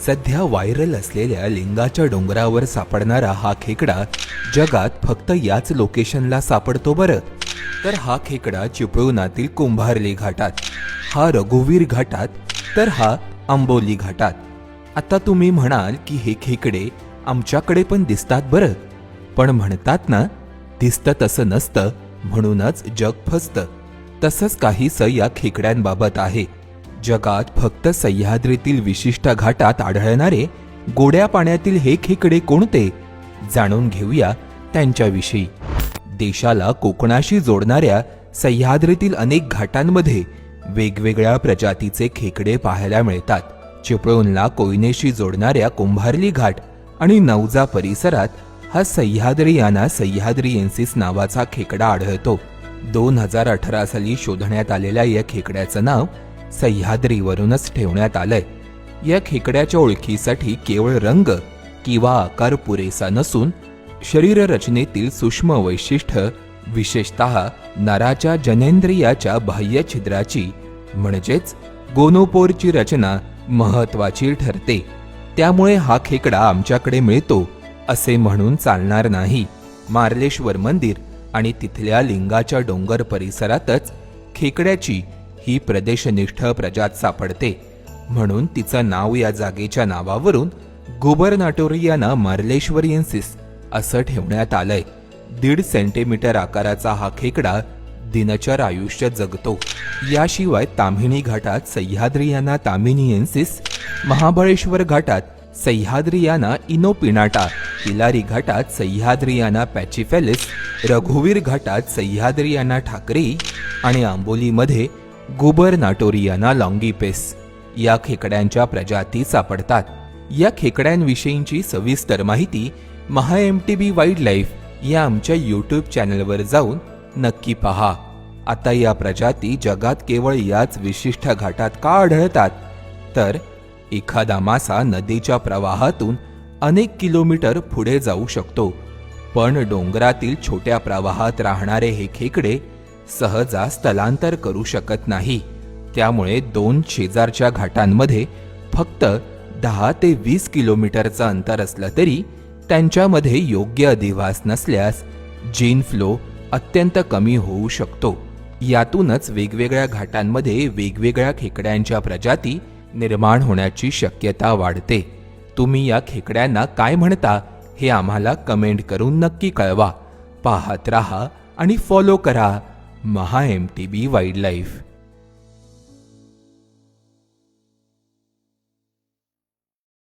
सध्या व्हायरल असलेल्या लिंगाच्या डोंगरावर सापडणारा हा खेकडा जगात फक्त याच लोकेशनला सापडतो बरं. तर हा खेकडा चिपळुणातील कुंभार्ली घाटात, हा रघुवीर घाटात, तर हा आंबोली घाटात. आता तुम्ही म्हणाल की हे खेकडे आमच्याकडे पण दिसतात बरं, पण म्हणतात ना, दिसतं तसं नसतं म्हणूनच जग फसतं. तसंच काहीसं या खेकड्यांबाबत आहे. जगात फक्त सह्याद्रीतील विशिष्ट घाटात आढळणारे गोड्या पाण्यातील हे खेकडे कोणते, जाणून घेऊया त्यांच्याविषयी. देशाला कोकणाशी जोडणाऱ्या सह्याद्रीतील अनेक घाटांमध्ये वेगवेगळ्या प्रजातीचे खेकडे पाहायला मिळतात. चिपळूणला कोयनेशी जोडणाऱ्या कुंभार्ली घाट आणि नवजा परिसरात हा सह्याद्रियाना सह्याद्रिएन्सिस नावाचा खेकडा आढळतो. 2018 साली शोधण्यात आलेल्या या खेकड्याचं नाव सह्याद्रीवरूनच ठेवण्यात आलंय. या खेकड्याच्या ओळखीसाठी केवळ रंग किंवा आकार पुरेसा नसून शरीर रचनेतील सूक्ष्म वैशिष्ट्य, विशेषतः नराच्या जनेंद्रियाच्या बाह्य छिद्राची म्हणजेच गोनोपोरची रचना महत्वाची ठरते. त्यामुळे हा खेकडा आमच्याकडे मिळतो असे म्हणून चालणार नाही. मार्लेश्वर मंदिर आणि तिथल्या लिंगाच्या डोंगर परिसरातच खेकड्याची ही प्रदेशनिष्ठ प्रजात सापडते. म्हणून तिचं नाव या जागेच्या नावावरून गुबरनाटोरियाना मार्लेश्वरियन्सिस असं ठेवण्यात आलंय. 1.5 सेंटीमीटर आकाराचा हा खेकडा दिनचर आयुष्य जगतो. याशिवाय ताम्हिणी घाटात सह्याद्रियाना ताम्हिनियन्सिस, महाबळेश्वर घाटात सह्याद्रियाना इनोपिनाटा, किलारी घाटात सह्याद्रियाना पॅचिफेलिस, रघुवीर घाटात सह्याद्रियाना ठाकरी आणि आंबोलीमध्ये गुबरनाटोरियाना लॉंगिपेस या खेकड्यांच्या प्रजाती सापडतात. या खेकड्यांविषयीची सविस्तर माहिती MTB वाईल्ड लाईफ या आमच्या यूट्यूब चॅनलवर जाऊन नक्की पहा. आता या प्रजाती जगात केवळ याच विशिष्ट घाटात का आढळतात, तर एखादा मासा नदीच्या प्रवाहातून अनेक किलोमीटर पुढे जाऊ शकतो, पण डोंगरातील छोट्या प्रवाहात राहणारे हे खेकडे सहजा स्थलांतर करू शकत नाही. त्यामुळे 2 शेजारच्या घाटांमध्ये फक्त 10 ते 20 किलोमीटरचं अंतर असलं तरी त्यांच्यामध्ये योग्य अधिवास नसल्यास जीन फ्लो अत्यंत कमी होऊ शकतो. यातूनच वेगवेगळ्या घाटांमध्ये वेगवेगळ्या खेकड्यांच्या प्रजाती निर्माण होण्याची शक्यता वाढते. तुम्ही या खेकड्यांना काय म्हणता हे आम्हाला कमेंट करून नक्की कळवा. पाहत रहा आणि फॉलो करा MTB वाईल्ड लाईफ.